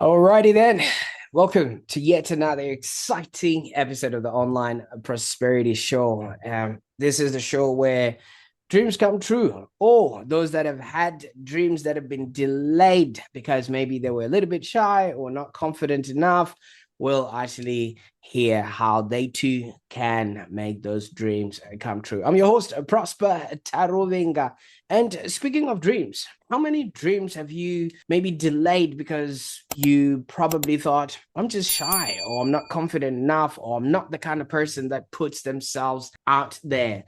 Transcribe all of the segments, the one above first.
Alrighty then. Welcome to yet another exciting episode of the Online Prosperity Show. This is the show where dreams come true, or those that have had dreams that have been delayed because maybe they were a little bit shy or not confident enough will actually hear how they too can make those dreams come true. I'm your host, Prosper Tarovinga. And speaking of dreams, how many dreams have you maybe delayed because you probably thought, I'm just shy, or I'm not confident enough, or I'm not the kind of person that puts themselves out there?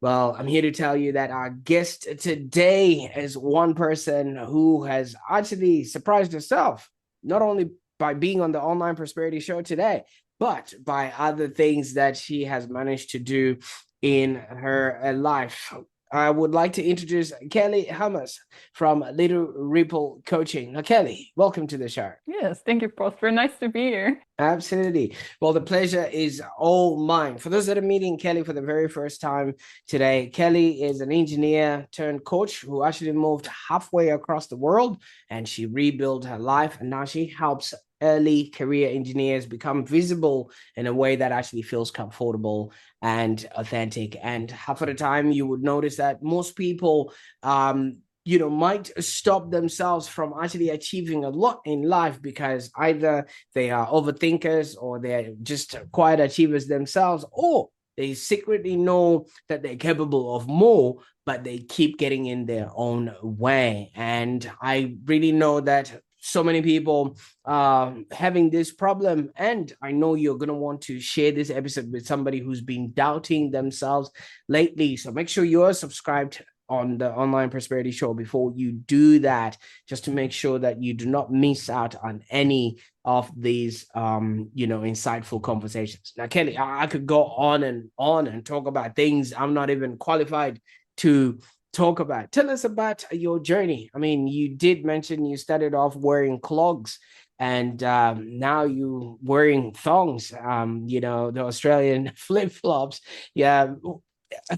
Well, I'm here to tell you that our guest today is one person who has actually surprised herself, not only by being on the Online Prosperity Show today, but by other things that she has managed to do in her life. I would like to introduce Kelly Hamas from Little Ripple Coaching. Now, Kelly, welcome to the show. Yes, thank you, Prosper. Nice to be here. Absolutely. Well, the pleasure is all mine. For those that are meeting Kelly for the very first time today, Kelly is an engineer turned coach who actually moved halfway across the world and she rebuilt her life. And now she helps early career engineers become visible in a way that actually feels comfortable and authentic. And half of the time, you would notice that most people, might stop themselves from actually achieving a lot in life because either they are overthinkers or they're just quiet achievers themselves, or they secretly know that they're capable of more, but they keep getting in their own way. And I really know that so many people having this problem, and I know you're going to want to share this episode with somebody who's been doubting themselves lately. So make sure you're subscribed on the Online Prosperity Show before you do that, just to make sure that you do not miss out on any of these insightful conversations. Now, Kelly, I could go on and talk about things I'm not even qualified to talk about. Tell us about your journey. I mean, you did mention you started off wearing clogs and now you wearing thongs, the Australian flip-flops. Yeah.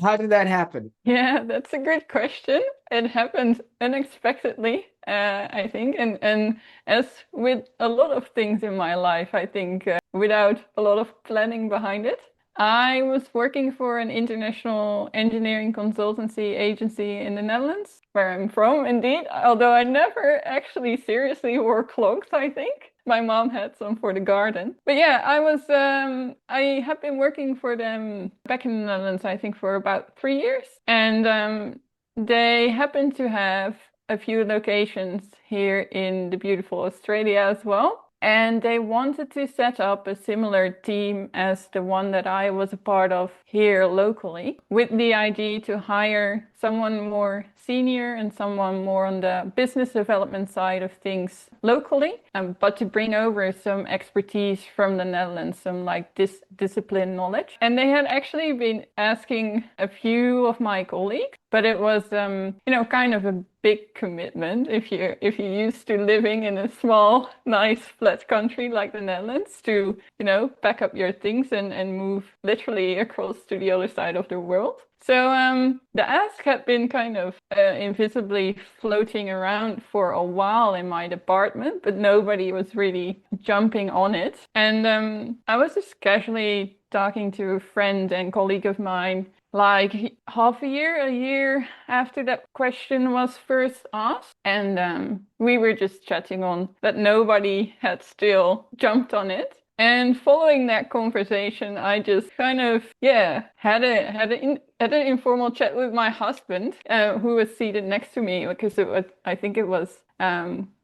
How did that happen? Yeah, that's a good question. It happened unexpectedly, I think, and as with a lot of things in my life, I think without a lot of planning behind it. I was working for an international engineering consultancy agency in the Netherlands, where I'm from, indeed, although I never actually seriously wore clogs, I think. My mom had some for the garden. But yeah, I have been working for them back in the Netherlands, I think, for about 3 years. And they happen to have a few locations here in the beautiful Australia as well. And they wanted to set up a similar team as the one that I was a part of here locally, with the idea to hire someone more senior and someone more on the business development side of things locally, but to bring over some expertise from the Netherlands, some like discipline knowledge. And they had actually been asking a few of my colleagues, but it was kind of a big commitment if you're used to living in a small, nice, flat country like the Netherlands to pack up your things and move literally across to the other side of the world. So the ask had been kind of invisibly floating around for a while in my department, but nobody was really jumping on it. And I was just casually talking to a friend and colleague of mine like half a year after that question was first asked. And we were just chatting on that nobody had still jumped on it. And following that conversation, I just kind of, yeah, had an informal chat with my husband, who was seated next to me because I think it was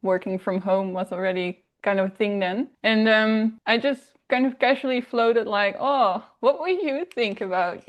working from home was already kind of a thing then. And I just kind of casually floated like, oh, what would you think about,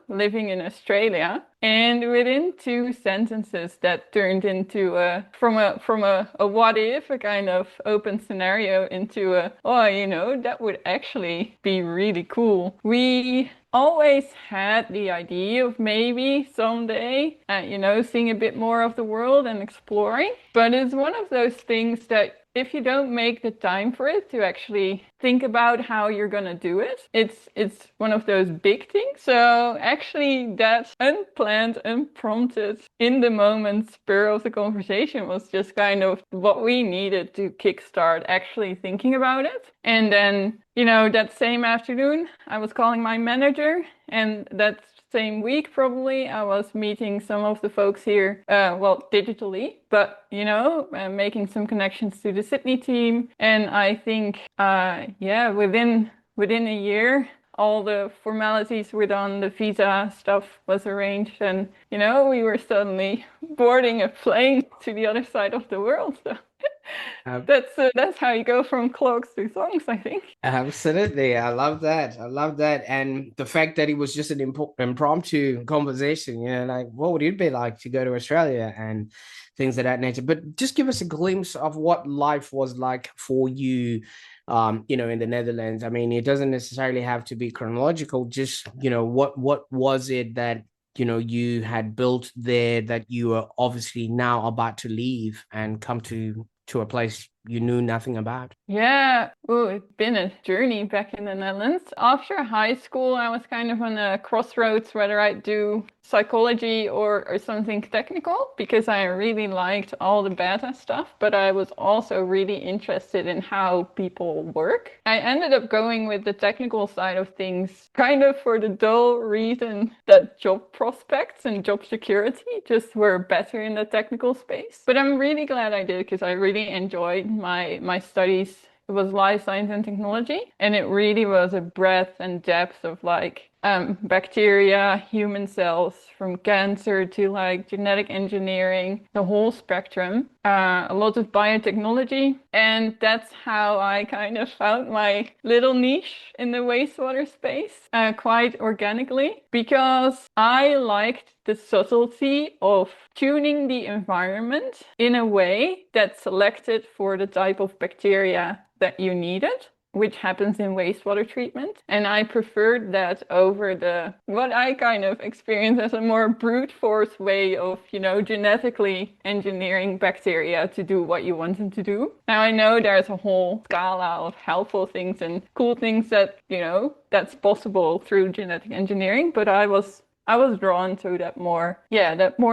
living in Australia? And within 2 sentences, that turned into from a what if, a kind of open scenario, into that would actually be really cool. We always had the idea of maybe someday, seeing a bit more of the world and exploring. But it's one of those things that if you don't make the time for it to actually think about how you're gonna do it, it's one of those big things. So actually that unplanned, unprompted, in the moment spur of the conversation was just kind of what we needed to kickstart actually thinking about it. And then, that same afternoon, I was calling my manager, and that same week probably I was meeting some of the folks here, well, digitally, but making some connections to the Sydney team. And I think yeah, within a year all the formalities were done, the visa stuff was arranged, and we were suddenly boarding a plane to the other side of the world. So Uh, that's how you go from cloaks to songs, I think. Absolutely. I love that. I love that. And the fact that it was just an impromptu conversation, like what would it be like to go to Australia and things of that nature. But just give us a glimpse of what life was like for you, in the Netherlands. I mean, it doesn't necessarily have to be chronological, just, what was it that, you had built there that you are obviously now about to leave and come to a place you knew nothing about? Yeah, oh, it's been a journey back in the Netherlands. After high school, I was kind of on a crossroads whether I'd do psychology or something technical, because I really liked all the beta stuff, but I was also really interested in how people work. I ended up going with the technical side of things kind of for the dull reason that job prospects and job security just were better in the technical space. But I'm really glad I did, because I really enjoyed my studies. It was life science and technology, and it really was a breadth and depth of bacteria, human cells, from cancer to genetic engineering, the whole spectrum. A lot of biotechnology, and that's how I kind of found my little niche in the wastewater space, quite organically, because I liked the subtlety of tuning the environment in a way that selected for the type of bacteria that you needed, which happens in wastewater treatment. And I preferred that over what I kind of experienced as a more brute force way of, genetically engineering bacteria to do what you want them to do. Now I know there's a whole scala of helpful things and cool things that, that's possible through genetic engineering, but I was drawn to that more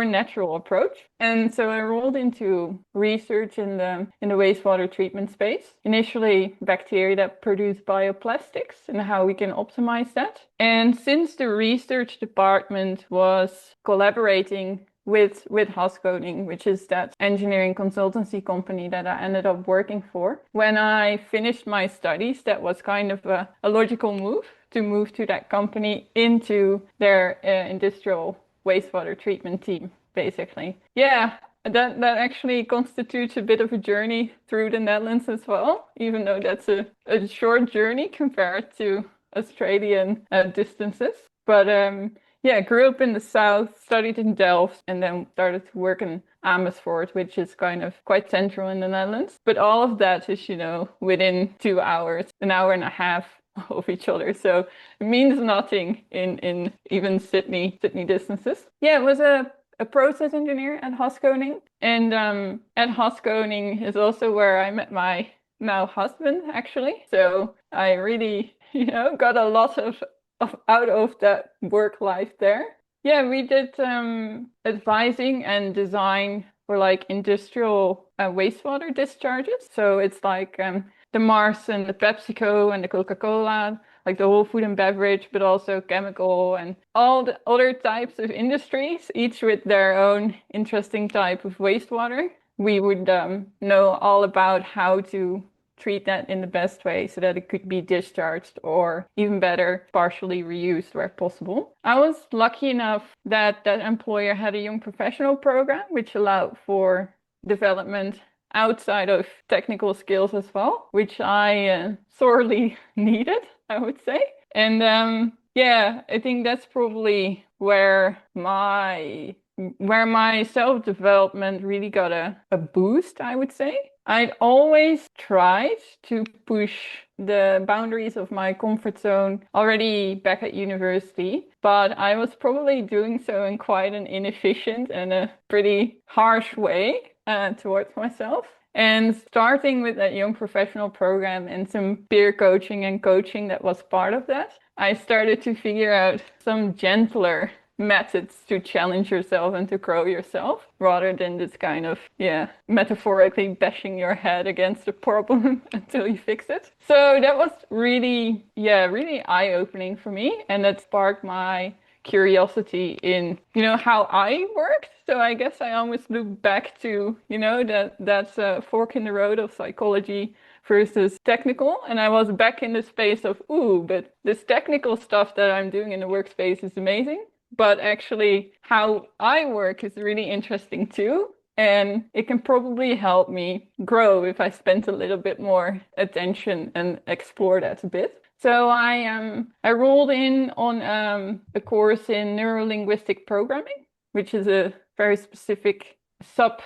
natural approach. And so I rolled into research in the wastewater treatment space. Initially, bacteria that produce bioplastics and how we can optimize that. And since the research department was collaborating with Haskoning, which is that engineering consultancy company that I ended up working for, when I finished my studies, that was kind of a logical move to move to that company into their industrial wastewater treatment team, basically. Yeah, that actually constitutes a bit of a journey through the Netherlands as well, even though that's a short journey compared to Australian distances. But yeah, grew up in the south, studied in Delft, and then started to work in Amersfoort, which is kind of quite central in the Netherlands. But all of that is, within 2 hours, an hour and a half of each other. So it means nothing in even Sydney distances. Yeah, it was a process engineer at Haskoning. And at Haskoning is also where I met my now husband, actually. So I really, got a lot of out of that work life there. Yeah, we did advising and design for industrial wastewater discharges. So it's the Mars and the PepsiCo and the Coca-Cola, the whole food and beverage, but also chemical and all the other types of industries, each with their own interesting type of wastewater. We would know all about how to treat that in the best way so that it could be discharged, or even better, partially reused where possible. I was lucky enough that that employer had a young professional program, which allowed for development outside of technical skills as well, which I sorely needed, I would say. And yeah, I think that's probably where my self-development really got a boost, I would say. I'd always tried to push the boundaries of my comfort zone already back at university, but I was probably doing so in quite an inefficient and a pretty harsh way towards myself. And starting with that young professional program and some peer coaching and coaching that was part of that, I started to figure out some gentler methods to challenge yourself and to grow yourself rather than this kind of, metaphorically bashing your head against a problem until you fix it. So that was really, really eye-opening for me. And that sparked my curiosity in, how I worked. So I guess I almost look back to, that's a fork in the road of psychology versus technical. And I was back in the space of, but this technical stuff that I'm doing in the workspace is amazing. But actually, how I work is really interesting too. And it can probably help me grow if I spend a little bit more attention and explore that a bit. So I rolled in on a course in neuro-linguistic programming, which is a very specific sub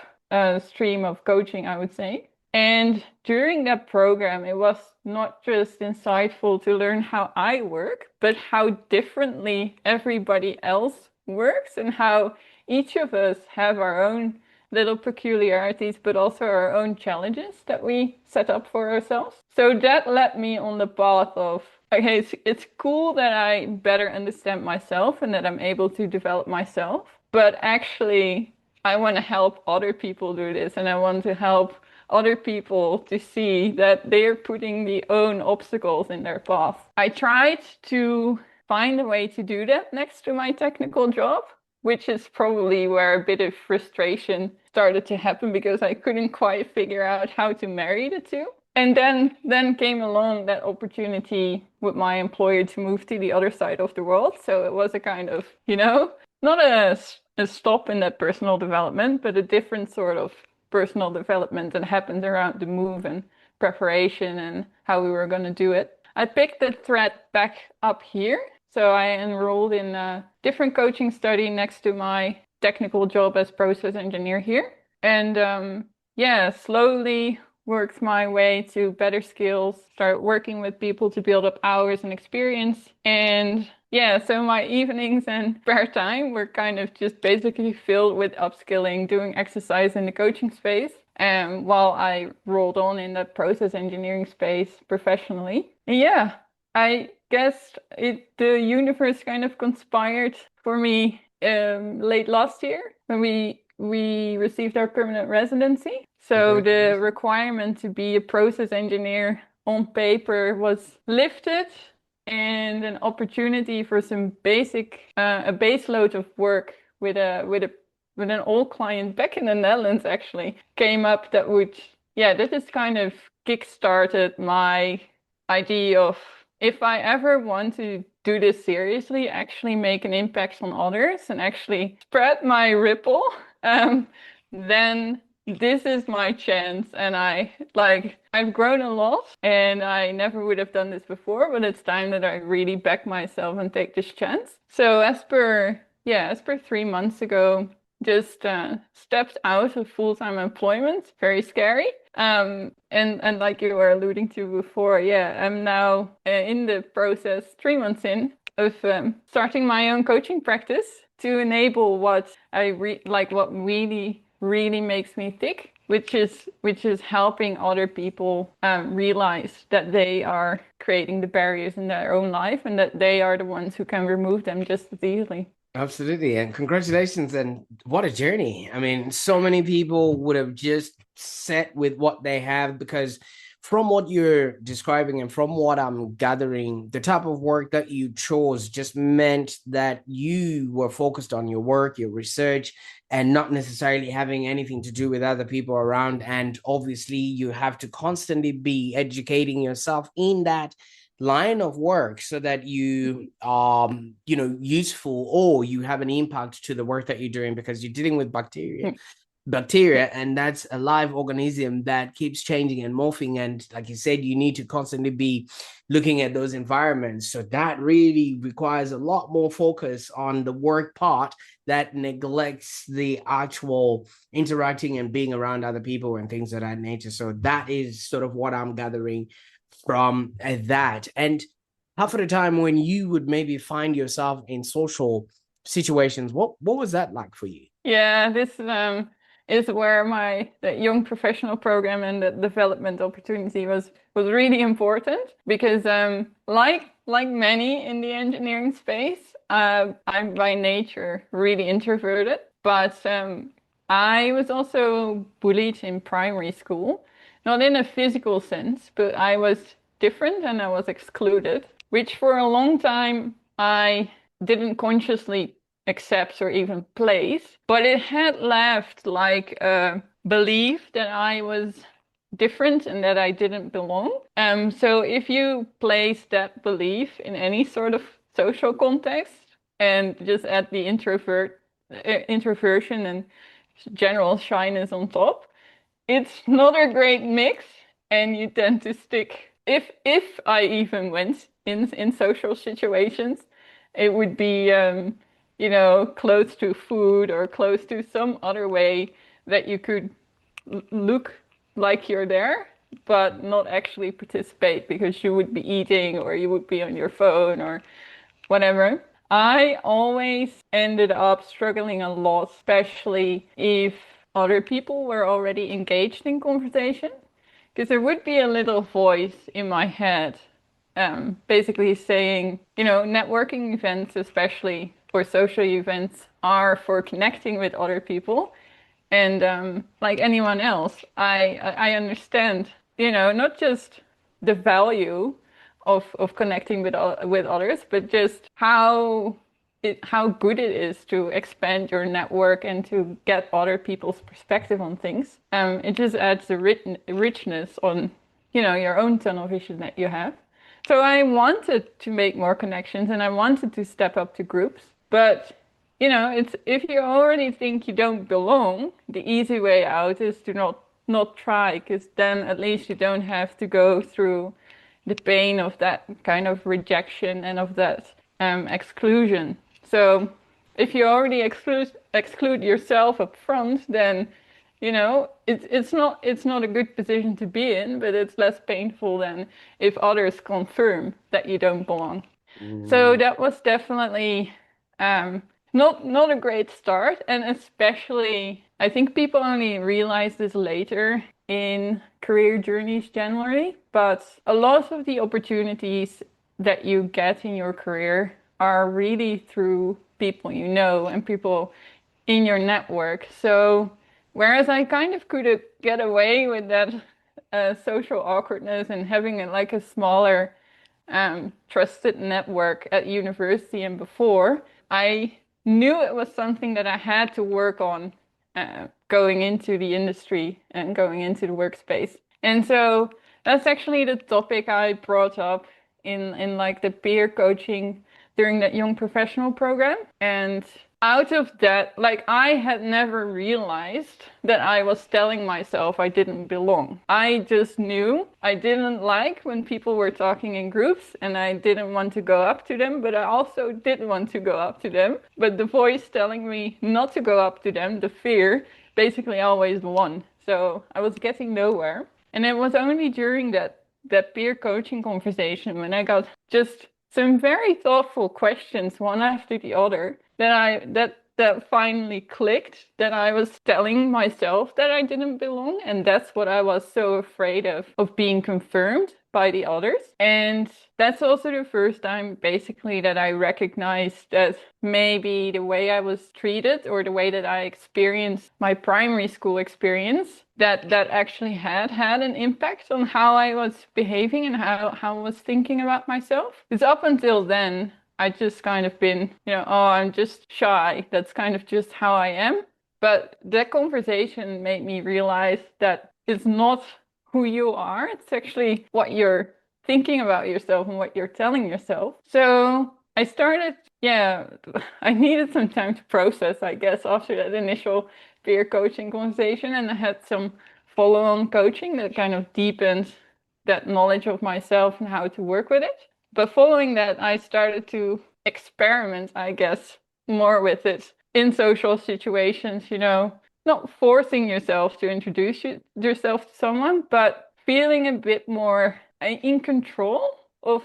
stream of coaching, I would say. And during that program, it was not just insightful to learn how I work, but how differently everybody else works and how each of us have our own little peculiarities, but also our own challenges that we set up for ourselves. So that led me on the path of, okay, it's cool that I better understand myself and that I'm able to develop myself, but actually I want to help other people do this, and I want to help other people to see that they're putting the own obstacles in their path. I tried to find a way to do that next to my technical job, which is probably where a bit of frustration started to happen because I couldn't quite figure out how to marry the two. And then came along that opportunity with my employer to move to the other side of the world. So it was a kind of, not a stop in that personal development, but a different sort of personal development that happened around the move and preparation and how we were going to do it. I picked the thread back up here. So I enrolled in a different coaching study next to my technical job as process engineer here. And slowly worked my way to better skills, start working with people to build up hours and experience. And so my evenings and spare time were kind of just basically filled with upskilling, doing exercise in the coaching space, while I rolled on in that process engineering space professionally. And I guess the universe kind of conspired for me late last year when we received our permanent residency. So the requirement to be a process engineer on paper was lifted, and an opportunity for some a base load of work with an old client back in the Netherlands actually came up that just kind of kickstarted my idea of, if I ever want to do this seriously, actually make an impact on others and actually spread my ripple, then this is my chance. And I've grown a lot and I never would have done this before, but it's time that I really back myself and take this chance. So as per 3 months ago, just stepped out of full-time employment. Very scary. And like you were alluding to before, I'm now in the process, 3 months in, of starting my own coaching practice to enable what what really makes me tick, which is helping other people realize that they are creating the barriers in their own life and that they are the ones who can remove them just as easily. Absolutely. And congratulations. And what a journey. I mean, so many people would have just set with what they have, because from what you're describing and from what I'm gathering, the type of work that you chose just meant that you were focused on your work, your research, and not necessarily having anything to do with other people around. And obviously, you have to constantly be educating yourself in that line of work so that you useful, or you have an impact to the work that you're doing, because you're dealing with bacteria, and that's a live organism that keeps changing and morphing. And like you said, you need to constantly be looking at those environments. So that really requires a lot more focus on the work part that neglects the actual interacting and being around other people and things of that nature. So that is sort of what I'm gathering from that. And half of the time when you would maybe find yourself in social situations, what was that like for you? Yeah, this is where the young professional program and the development opportunity was really important because like many in the engineering space, I'm by nature really introverted, but I was also bullied in primary school, not in a physical sense, but I was different and I was excluded, which for a long time I didn't consciously accept or even place, but it had left like a belief that I was different and that I didn't belong. So if you place that belief in any sort of social context and just add the introversion and general shyness on top, it's not a great mix, and you tend to stick. If I even went in social situations, it would be close to food or close to some other way that you could look like you're there, but not actually participate because you would be eating or you would be on your phone or whatever. I always ended up struggling a lot, especially if other people were already engaged in conversation, because there would be a little voice in my head, basically saying, networking events, especially or social events, are for connecting with other people. And like anyone else, I understand, not just the value of connecting with others, but just how good it is to expand your network and to get other people's perspective on things. It just adds a richness on, your own tunnel vision that you have. So I wanted to make more connections and I wanted to step up to groups, but it's if you already think you don't belong, the easy way out is to not try, because then at least you don't have to go through the pain of that kind of rejection and of that exclusion. So if you already exclude yourself up front, then it's not a good position to be in, but it's less painful than if others confirm that you don't belong. So Mm. that was definitely um, not a great start, and especially I think people only realize this later in career journeys generally, but a lot of the opportunities that you get in your career are really through people you know and people in your network. So whereas I kind of could get away with that social awkwardness and having like a smaller trusted network at university and before, I knew it was something that I had to work on going into the industry and going into the workspace. And so that's actually the topic I brought up in like the peer coaching during that young professional program. And out of that, like I had never realized that I was telling myself I didn't belong. I just knew I didn't like when people were talking in groups and I didn't want to go up to them, but I also did want to go up to them. But the voice telling me not to go up to them, the fear, basically always won. So I was getting nowhere. And it was only during that peer coaching conversation when I got just some very thoughtful questions one after the other that finally clicked, that I was telling myself that I didn't belong, and that's what I was so afraid of being confirmed by the others. And that's also the first time basically that I recognized that maybe the way I was treated or the way that I experienced my primary school experience, that actually had an impact on how I was behaving and how I was thinking about myself. Because up until then, I just kind of been, oh, I'm just shy. That's kind of just how I am. But that conversation made me realize that it's not who you are. It's actually what you're thinking about yourself and what you're telling yourself. So I started, I needed some time to process, I guess, after that initial peer coaching conversation. And I had some follow-on coaching that kind of deepened that knowledge of myself and how to work with it. But following that, I started to experiment, I guess, more with it in social situations, not forcing yourself to introduce yourself to someone, but feeling a bit more in control of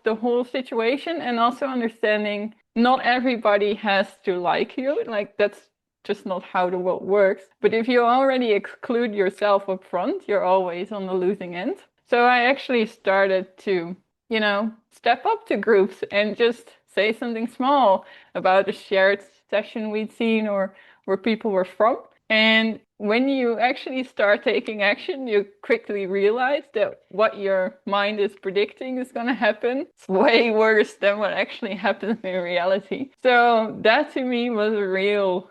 the whole situation, and also understanding not everybody has to like you. Like that's just not how the world works. But if you already exclude yourself up front, you're always on the losing end. So I actually started to, step up to groups and just say something small about a shared session we'd seen or where people were from. And when you actually start taking action, you quickly realize that what your mind is predicting is going to happen. It's way worse than what actually happens in reality. So that to me was a real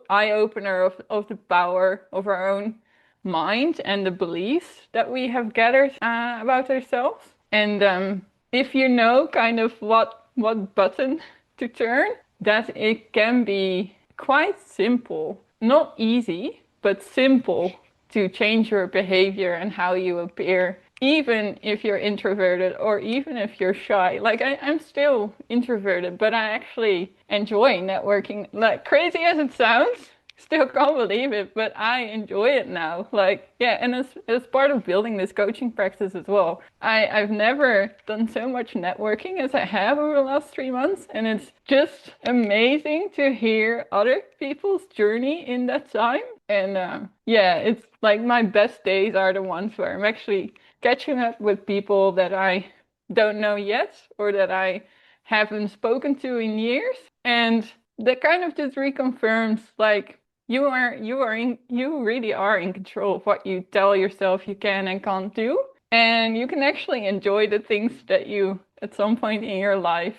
eye-opener of the power of our own mind and the beliefs that we have gathered about ourselves. And if you know kind of what button to turn, that it can be quite simple, not easy, but simple to change your behavior and how you appear, even if you're introverted or even if you're shy. Like I'm still introverted, but I actually enjoy networking. Like crazy as it sounds, still can't believe it, but I enjoy it now. Like, yeah, and as part of building this coaching practice as well. I've never done so much networking as I have over the last 3 months, and it's just amazing to hear other people's journey in that time. And yeah, it's like my best days are the ones where I'm actually catching up with people that I don't know yet or that I haven't spoken to in years. And that kind of just reconfirms like you really are in control of what you tell yourself you can and can't do. And you can actually enjoy the things that you at some point in your life,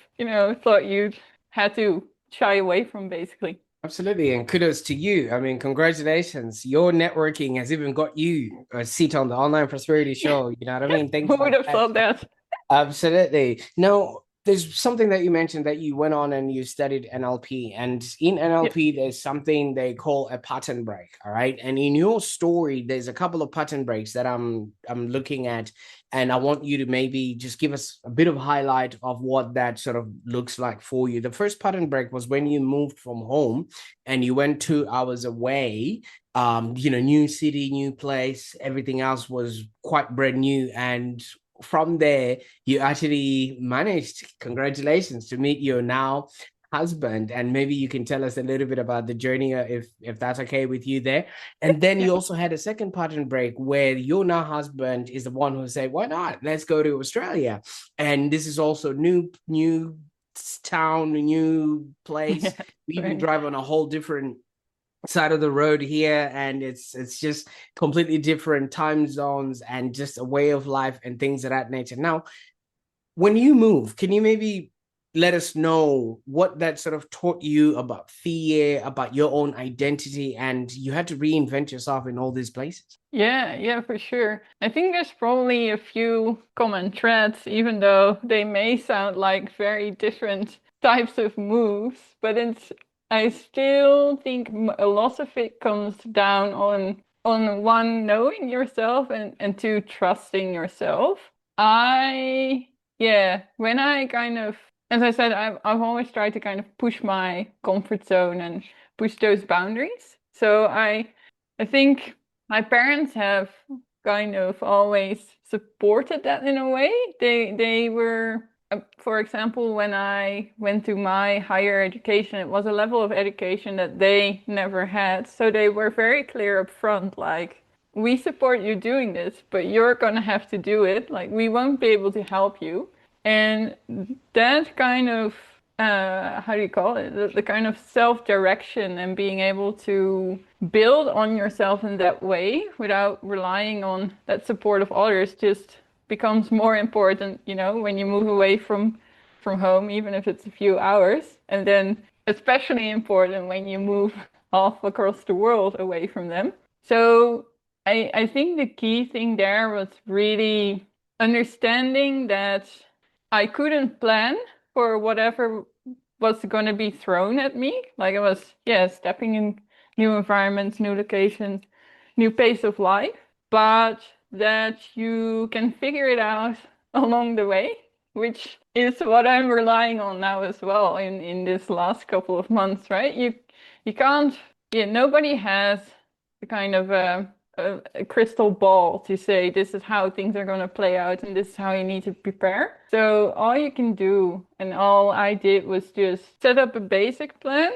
thought you'd had to shy away from basically. Absolutely, and kudos to you. I mean, congratulations. Your networking has even got you a seat on the Online Prosperity Show. You know what I mean? Things Who would like have that. thought that? Absolutely. Now, there's something that you mentioned that you went on and you studied NLP. And in Yeah. NLP, there's something they call a pattern break. All right. And in your story, there's a couple of pattern breaks that I'm looking at. And I want you to maybe just give us a bit of highlight of what that sort of looks like for you. The first pattern break was when you moved from home and you went 2 hours away. New city, new place, everything else was quite brand new. And from there, you actually managed, congratulations, to meet your now husband. And maybe you can tell us a little bit about the journey, if that's okay with you there. And then Yeah. you also had a second pattern break where your now husband is the one who said, why not? Let's go to Australia. And this is also new town, new place. Yeah. We even Right. drive on a whole different side of the road here, and it's just completely different time zones and just a way of life and things of that nature. Now, when you move, can you maybe let us know what that sort of taught you about fear, about your own identity, and you had to reinvent yourself in all these places? Yeah, for sure. I think there's probably a few common threads, even though they may sound like very different types of moves, but I still think a lot of it comes down on one, knowing yourself and two, trusting yourself. When I kind of, as I said, I've always tried to kind of push my comfort zone and push those boundaries. So I think my parents have kind of always supported that in a way. They were, for example, when I went to my higher education, it was a level of education that they never had. So they were very clear up front, like, we support you doing this, but you're gonna have to do it. Like, we won't be able to help you. And that kind of, how do you call it? The kind of self-direction and being able to build on yourself in that way without relying on that support of others just becomes more important, when you move away from home, even if it's a few hours. And then especially important when you move off across the world away from them. So I think the key thing there was really understanding that I couldn't plan for whatever was going to be thrown at me. Like I was, yeah, stepping in new environments, new locations, new pace of life, but that you can figure it out along the way, which is what I'm relying on now as well in this last couple of months, right? You can't, yeah, nobody has the kind of a crystal ball to say this is how things are going to play out and this is how you need to prepare. So all you can do, and all I did, was just set up a basic plan.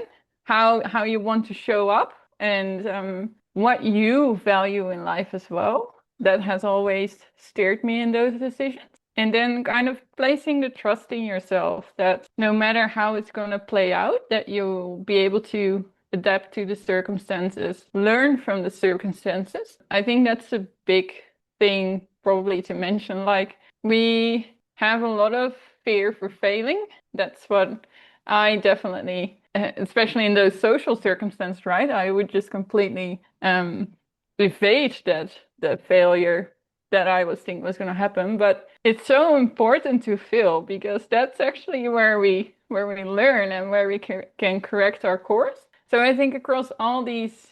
how you want to show up and what you value in life as well. That has always steered me in those decisions. And then kind of placing the trust in yourself that no matter how it's going to play out, that you'll be able to adapt to the circumstances, learn from the circumstances. I think that's a big thing probably to mention. Like, we have a lot of fear for failing. That's what I definitely, especially in those social circumstances, right? I would just completely evade that the failure that I was thinking was going to happen. But it's so important to fail because that's actually where we learn and where we can correct our course. So I think across all these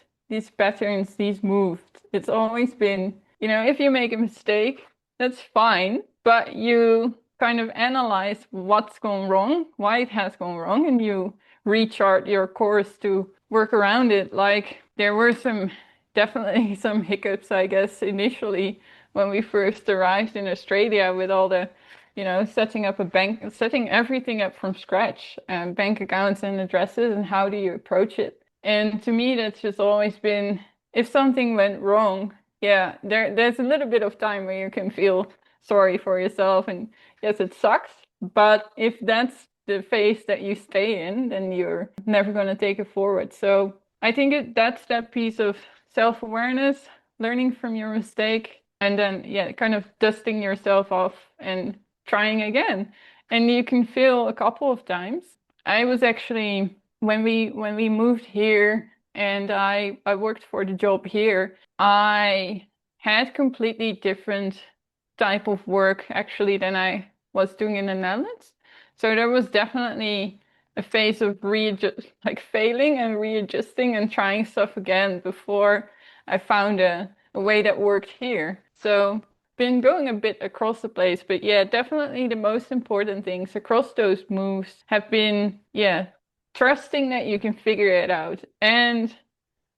patterns, these moves, it's always been, if you make a mistake, that's fine, but you kind of analyze what's gone wrong, why it has gone wrong, and you rechart your course to work around it. Like, there were definitely some hiccups, I guess, initially when we first arrived in Australia with all the, setting up a bank, setting everything up from scratch, bank accounts and addresses, and how do you approach it? And to me, that's just always been, if something went wrong, yeah, there's a little bit of time where you can feel sorry for yourself, and yes, it sucks. But if that's the phase that you stay in, then you're never going to take it forward. So I think that's that piece of self-awareness, learning from your mistake, and then, yeah, kind of dusting yourself off and trying again. And you can fail a couple of times. I was actually, when we moved here and I worked for the job here, I had completely different type of work actually than I was doing in the Netherlands. So there was definitely a phase of readjust, like failing and readjusting and trying stuff again before I found a way that worked here. So been going a bit across the place, but yeah, definitely the most important things across those moves have been, yeah, trusting that you can figure it out and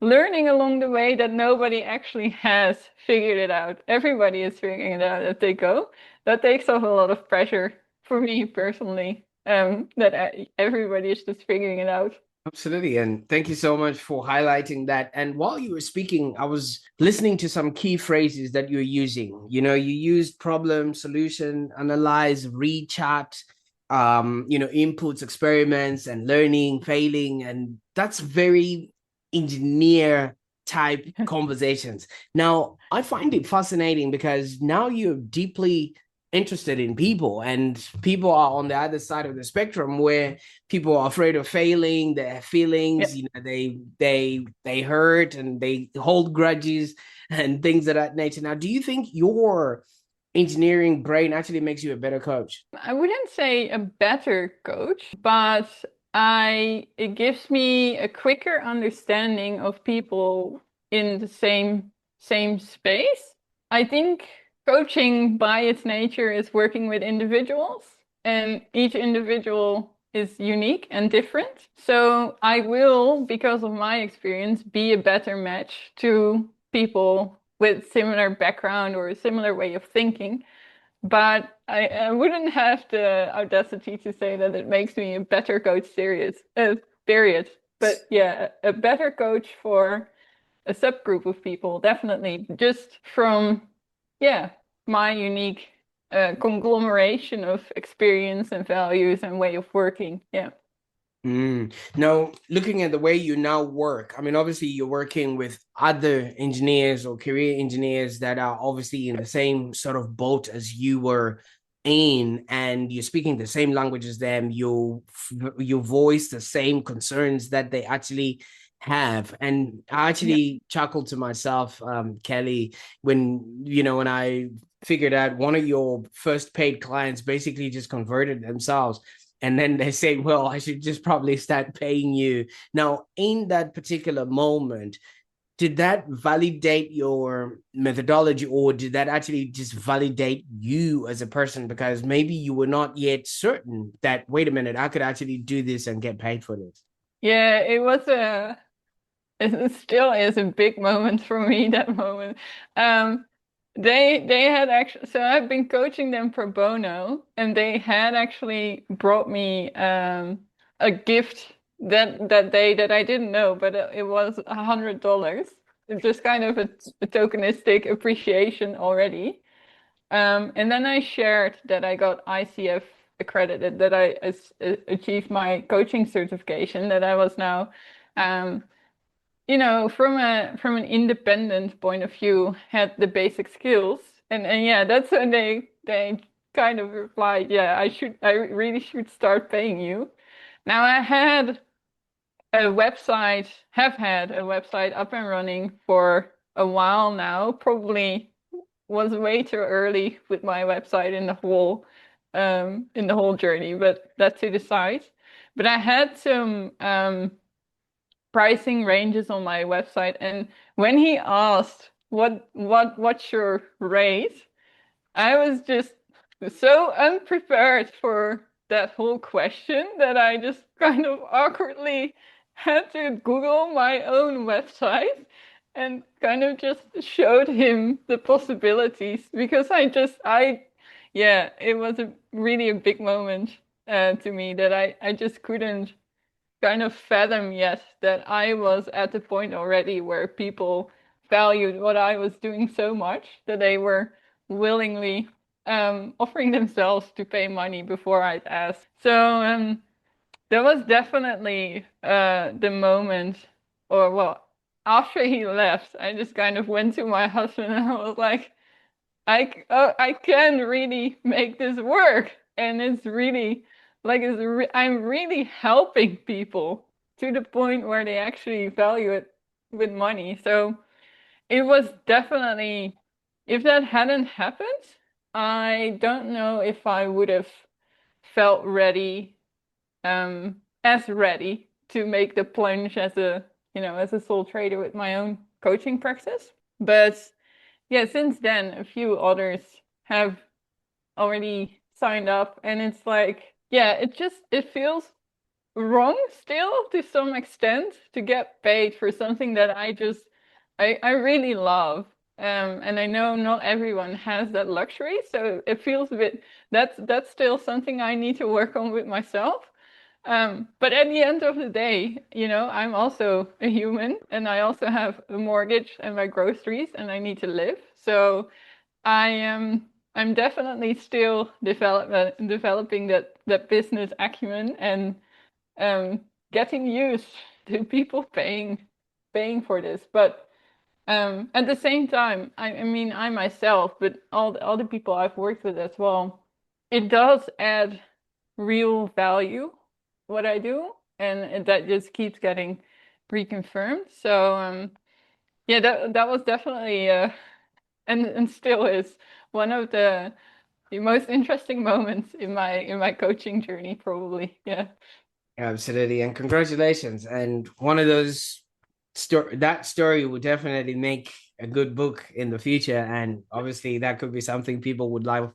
learning along the way that nobody actually has figured it out. Everybody is figuring it out as they go. That takes off a lot of pressure for me personally, that everybody is just figuring it out. Absolutely. And thank you so much for highlighting that. And while you were speaking, I was listening to some key phrases that you're using. You used problem, solution, analyze, read, chat, inputs, experiments, and learning, failing. And that's very engineer type conversations. Now, I find it fascinating because now you're deeply interested in people, and people are on the other side of the spectrum where people are afraid of failing, their Yeah. feelings, they hurt and they hold grudges and things of that nature. Now, do you think your engineering brain actually makes you a better coach? I wouldn't say a better coach, but it gives me a quicker understanding of people in the same space. I think coaching by its nature is working with individuals, and each individual is unique and different. So I will, because of my experience, be a better match to people with similar background or a similar way of thinking. But I wouldn't have the audacity to say that it makes me a better coach, period. But yeah, a better coach for a subgroup of people, definitely. Just from, yeah, my unique conglomeration of experience and values and way of working. Yeah. Now, looking at the way you now work, I mean, obviously you're working with other engineers or career engineers that are obviously in the same sort of boat as you were in, and you're speaking the same language as them. You voice the same concerns that they actually have. And I Yeah. actually chuckled to myself, Kelly, when I figured out one of your first paid clients basically just converted themselves, and then they say, well, I should just probably start paying you. Now, in that particular moment, did that validate your methodology, or did that actually just validate you as a person? Because maybe you were not yet certain that, wait a minute, I could actually do this and get paid for this. Yeah, it still is a big moment for me, that moment. Um, they had actually, so I've been coaching them pro bono, and they had actually brought me a gift that day that I didn't know, but it was $100. It's just kind of a tokenistic appreciation already. And then I shared that I got ICF accredited, that I achieved my coaching certification, that I was now, um, from an independent point of view, had the basic skills. And yeah, that's when they kind of replied, yeah, I really should start paying you. Now I had have had a website up and running for a while now, probably was way too early with my website in the whole journey, but that's to the side. But I had some pricing ranges on my website, and when he asked what's your rate, I was just so unprepared for that whole question that I just kind of awkwardly had to Google my own website and kind of just showed him the possibilities because yeah, it was really a big moment to me that I just couldn't kind of fathom yet that I was at the point already where people valued what I was doing so much that they were willingly offering themselves to pay money before I'd ask. So that was definitely the moment, or well, after he left, I just kind of went to my husband and I was like, I can really make this work. And it's really like I'm really helping people to the point where they actually value it with money. So it was definitely, if that hadn't happened, I don't know if I would have felt ready, as ready to make the plunge as as a sole trader with my own coaching practice. But yeah, since then, a few others have already signed up, and it's like, yeah, it feels wrong still to some extent to get paid for something that I really love. And I know not everyone has that luxury, so it feels a bit that's still something I need to work on with myself. But at the end of the day, I'm also a human and I also have a mortgage and my groceries and I need to live. So I am I'm definitely still developing that business acumen and um, getting used to people paying for this. But at the same time, I mean I myself, but all the people I've worked with as well, it does add real value what I do, and that just keeps getting reconfirmed. So yeah, that was definitely and still is one of the most interesting moments in my coaching journey, probably. Yeah. Absolutely, and congratulations. And one of those that story will definitely make a good book in the future. And obviously, that could be something people would like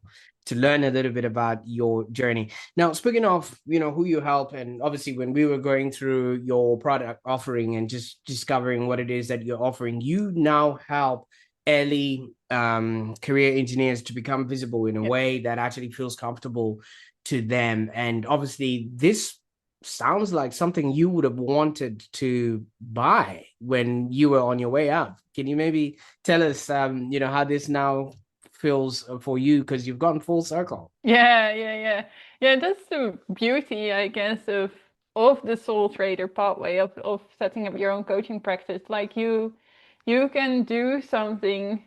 to learn a little bit about your journey. Now, speaking of, who you help, and obviously, when we were going through your product offering and just discovering what it is that you're offering, you now help early career engineers to become visible in a Yeah. way that actually feels comfortable to them. And obviously, this sounds like something you would have wanted to buy when you were on your way up. Can you maybe tell us, how this now feels for you because you've gone full circle? Yeah. That's the beauty, I guess, of the sole trader pathway of setting up your own coaching practice. Like you can do something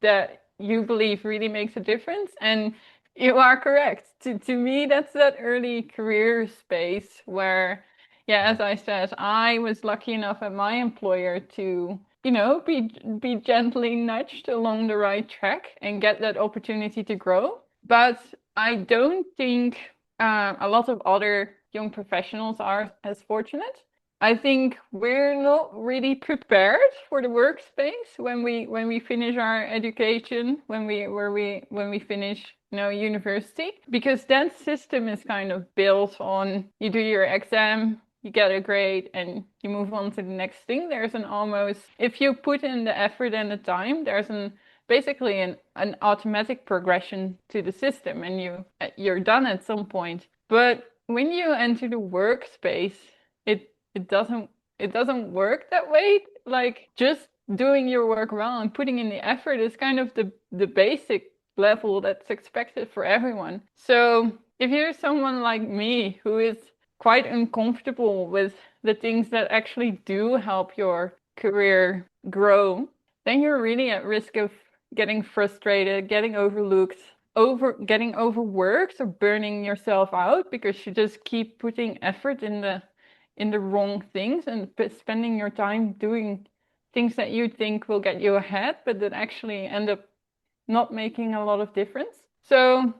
that you believe really makes a difference, and you are correct. To me, that's that early career space where, yeah, as I said, I was lucky enough at my employer to be gently nudged along the right track and get that opportunity to grow. But I don't think a lot of other young professionals are as fortunate. I think we're not really prepared for the workspace when we finish our education, when we finish, university, because that system is kind of built on you do your exam, you get a grade, and you move on to the next thing. There's an almost, if you put in the effort and the time, there's basically an automatic progression to the system, and you're done at some point. But when you enter the workspace, it it doesn't work that way. Like just doing your work well and putting in the effort is kind of the basic level that's expected for everyone. So if you're someone like me who is quite uncomfortable with the things that actually do help your career grow, then you're really at risk of getting frustrated, getting overlooked, getting overworked or burning yourself out because you just keep putting effort in the wrong things and spending your time doing things that you think will get you ahead, but that actually end up not making a lot of difference. So,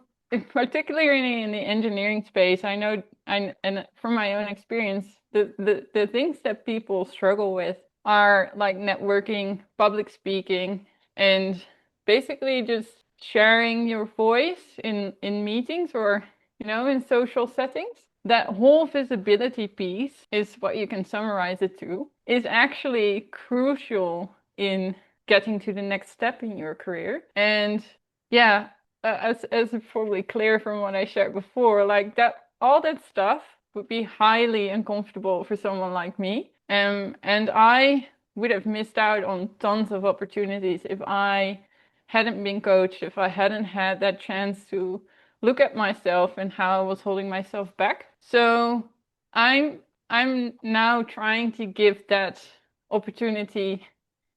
particularly in the engineering space, I know, and from my own experience, the things that people struggle with are like networking, public speaking, and basically just sharing your voice in meetings or in social settings. That whole visibility piece is what you can summarize it to, is actually crucial in getting to the next step in your career. And yeah, as probably clear from what I shared before, like that, all that stuff would be highly uncomfortable for someone like me. And I would have missed out on tons of opportunities if I hadn't been coached, if I hadn't had that chance to look at myself and how I was holding myself back. So I'm I'm now trying to give that opportunity,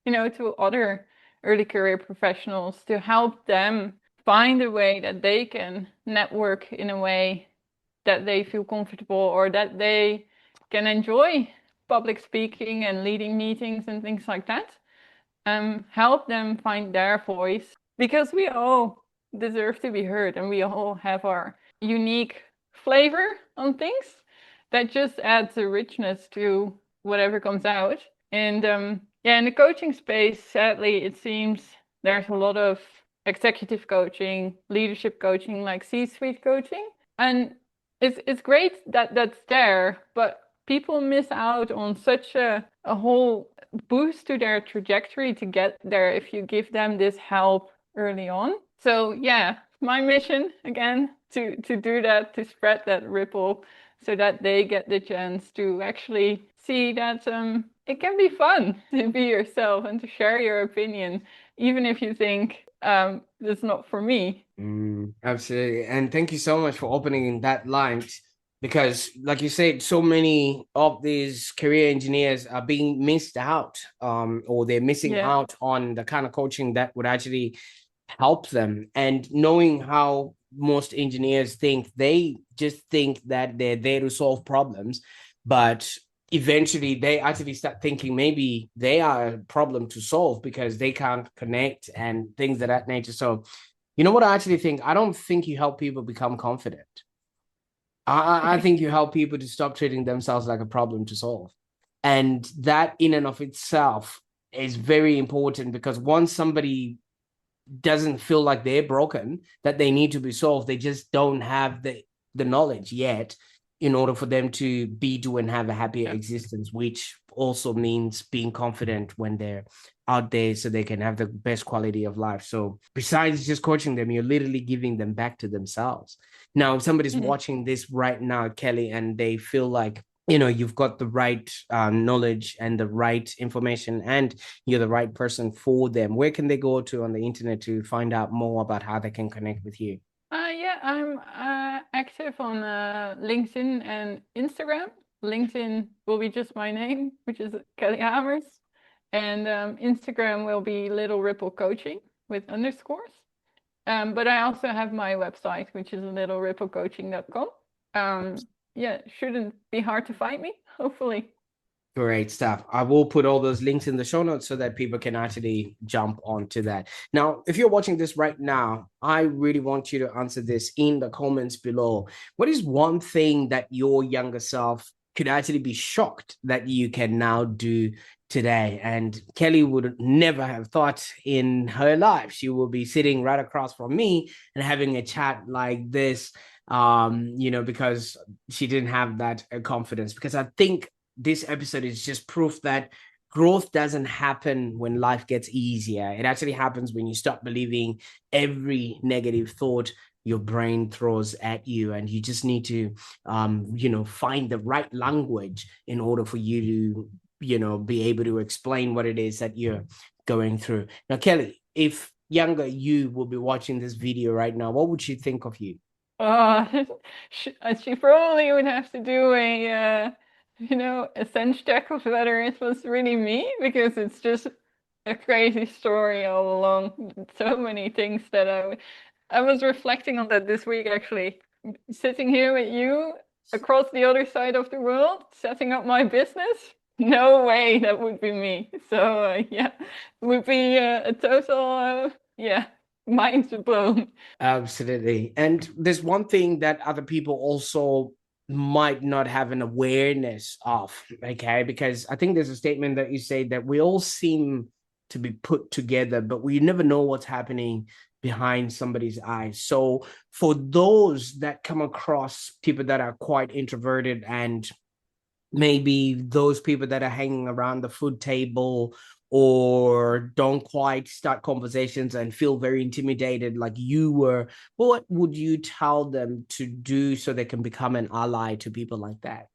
to other early career professionals to help them find a way that they can network in a way that they feel comfortable or that they can enjoy public speaking and leading meetings and things like that. Help them find their voice because we all deserve to be heard and we all have our unique flavor on things that just adds a richness to whatever comes out. And yeah, in the coaching space, sadly, it seems there's a lot of executive coaching, leadership coaching, like C-suite coaching. And it's great that that's there, but people miss out on such a whole boost to their trajectory to get there if you give them this help early on. So yeah, my mission again to do that, to spread that ripple so that they get the chance to actually see that it can be fun to be yourself and to share your opinion, even if you think it's not for me. Absolutely. And thank you so much for opening that line because, like you said, so many of these career engineers are being missed out, or they're missing Yeah. out on the kind of coaching that would actually help them. And knowing how most engineers think, they just think that they're there to solve problems, but eventually they actually start thinking maybe they are a problem to solve because they can't connect and things of that nature. So you know what I actually think? I don't think you help people become confident. I think you help people to stop treating themselves like a problem to solve. And that in and of itself is very important because once somebody doesn't feel like they're broken, that they need to be solved, they just don't have the knowledge yet in order for them to be, do, and have a happier Yeah. existence, which also means being confident when they're out there so they can have the best quality of life. So besides just coaching them, you're literally giving them back to themselves. Now, if somebody's Mhm. watching this right now, Kelly, and they feel like, you've got the right knowledge and the right information and you're the right person for them, where can they go to on the internet to find out more about how they can connect with you? Yeah, I'm active on LinkedIn and Instagram. LinkedIn will be just my name, which is Kelly Hamers, and Instagram will be Little Ripple Coaching with underscores. But I also have my website, which is littleripplecoaching.com. Yeah, shouldn't be hard to find me, hopefully. Great stuff. I will put all those links in the show notes so that people can actually jump onto that. Now, if you're watching this right now, I really want you to answer this in the comments below. What is one thing that your younger self could actually be shocked that you can now do today? And Kelly would never have thought in her life she will be sitting right across from me and having a chat like this, because she didn't have that confidence. Because I think this episode is just proof that growth doesn't happen when life gets easier. It actually happens when you stop believing every negative thought your brain throws at you, and you just need to find the right language in order for you to be able to explain what it is that you're going through. Now, Kelly, if younger you will be watching this video right now, what would she think of you? Uh, she probably would have to do a sense check of whether it was really me, because it's just a crazy story all along. So many things that I was reflecting on that this week, actually. Sitting here with you across the other side of the world, setting up my business. No way that would be me. So yeah, it would be a total mind blown. Absolutely. And there's one thing that other people also might not have an awareness of, okay? Because I think there's a statement that you say that we all seem to be put together, but we never know what's happening behind somebody's eyes. So for those that come across people that are quite introverted, and maybe those people that are hanging around the food table or don't quite start conversations and feel very intimidated like you were, what would you tell them to do so they can become an ally to people like that?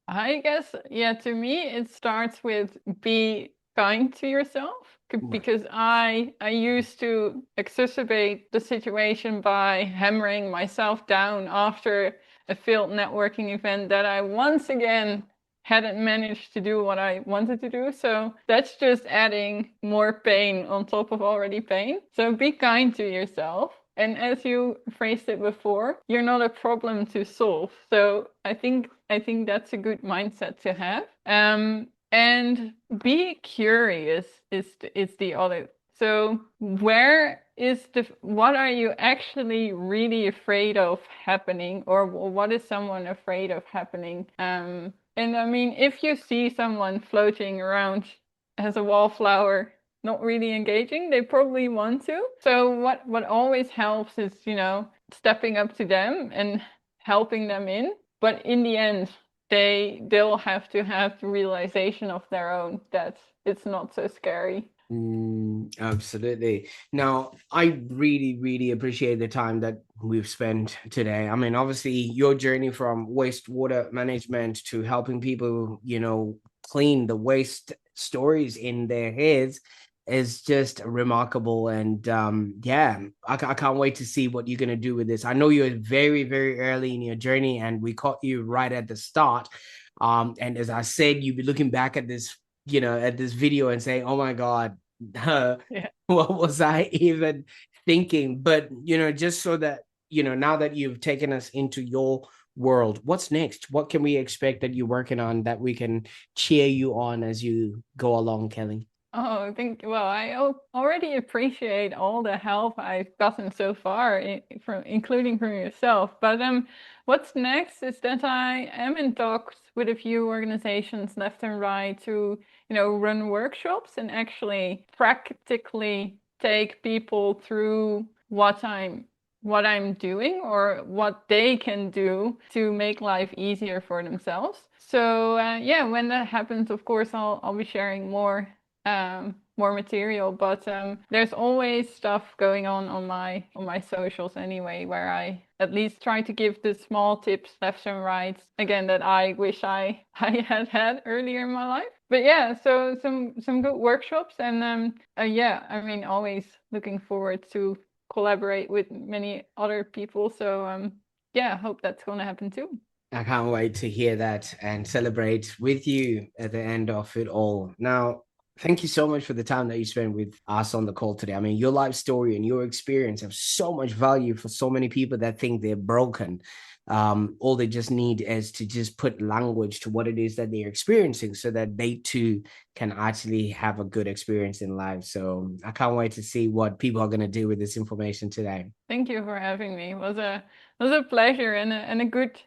I guess, yeah, to me, it starts with be kind to yourself, because I used to exacerbate the situation by hammering myself down after a failed networking event that I once again hadn't managed to do what I wanted to do. So that's just adding more pain on top of already pain. So be kind to yourself. And as you phrased it before, you're not a problem to solve. So I think that's a good mindset to have. And be curious is the other. So what are you actually really afraid of happening, or what is someone afraid of happening? And I mean, if you see someone floating around as a wallflower, not really engaging, they probably want to. So what always helps is, stepping up to them and helping them in. But in the end, they'll have to have the realization of their own that it's not so scary. Absolutely. Now, I really, really appreciate the time that we've spent today. I mean, obviously, your journey from wastewater management to helping people, clean the waste stories in their heads is just remarkable. And yeah, I can't wait to see what you're going to do with this. I know you're very, very early in your journey, and we caught you right at the start. And as I said, you'll be looking back at this at this video and saying, oh my God, Yeah. what was I even thinking? But, just so that, now that you've taken us into your world, what's next? What can we expect that you're working on that we can cheer you on as you go along, Kelly? Oh, well, already appreciate all the help I've gotten so far, including from yourself. But what's next is that I am in talks with a few organizations left and right to, run workshops and actually practically take people through what I'm doing, or what they can do to make life easier for themselves. So yeah, when that happens, of course, I'll be sharing more material. But there's always stuff going on my socials anyway, where I at least try to give the small tips left and right, again, that I wish I I had earlier in my life. But yeah, so some good workshops. And yeah, I mean, always looking forward to collaborate with many other people. So yeah, hope that's going to happen too. I can't wait to hear that and celebrate with you at the end of it all. Now, thank you so much for the time that you spent with us on the call today. I mean, your life story and your experience have so much value for so many people that think they're broken. All they just need is to just put language to what it is that they're experiencing so that they too can actually have a good experience in life. So I can't wait to see what people are going to do with this information today. Thank you for having me. It was a pleasure, and a good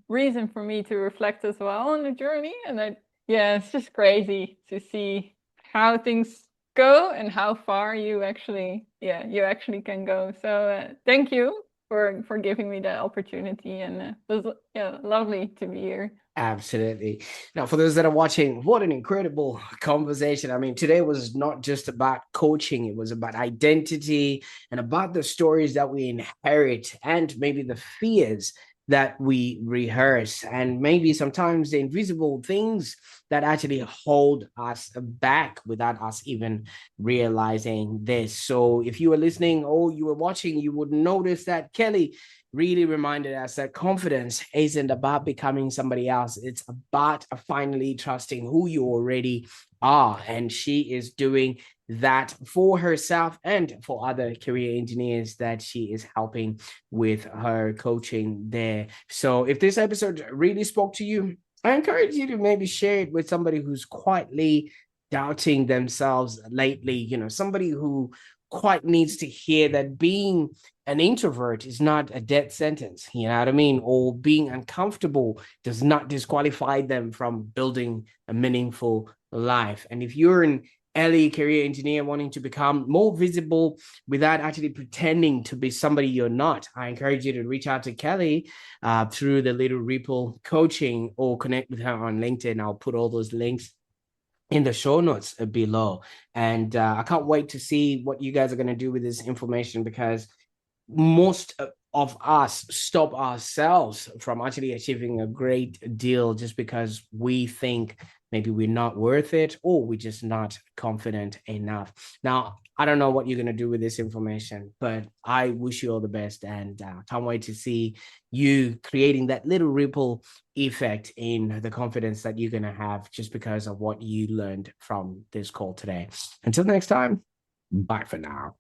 reason for me to reflect as well on the journey. And yeah, it's just crazy to see how things go and how far you actually can go. So thank you. for giving me that opportunity, and it was lovely to be here. Absolutely. Now, for those that are watching, what an incredible conversation. I mean, today was not just about coaching, it was about identity and about the stories that we inherit and maybe the fears that we rehearse, and maybe sometimes the invisible things that actually hold us back without us even realizing this. So, if you were listening or you were watching, you would notice that Kelly really reminded us that confidence isn't about becoming somebody else. It's about finally trusting who you already are. And she is doing that for herself and for other career engineers that she is helping with her coaching there. So if this episode really spoke to you, I encourage you to maybe share it with somebody who's quietly doubting themselves lately, somebody who quite needs to hear that being an introvert is not a death sentence, you know what I mean? Or being uncomfortable does not disqualify them from building a meaningful life. And if you're an early career engineer wanting to become more visible without actually pretending to be somebody you're not, I encourage you to reach out to Kelly through the Little Ripple coaching or connect with her on LinkedIn. I'll put all those links in the show notes below. And I can't wait to see what you guys are going to do with this information, because most of us stop ourselves from actually achieving a great deal just because we think maybe we're not worth it, or we're just not confident enough. Now, I don't know what you're going to do with this information, but I wish you all the best, and can't wait to see you creating that little ripple effect in the confidence that you're going to have just because of what you learned from this call today. Until next time, bye for now.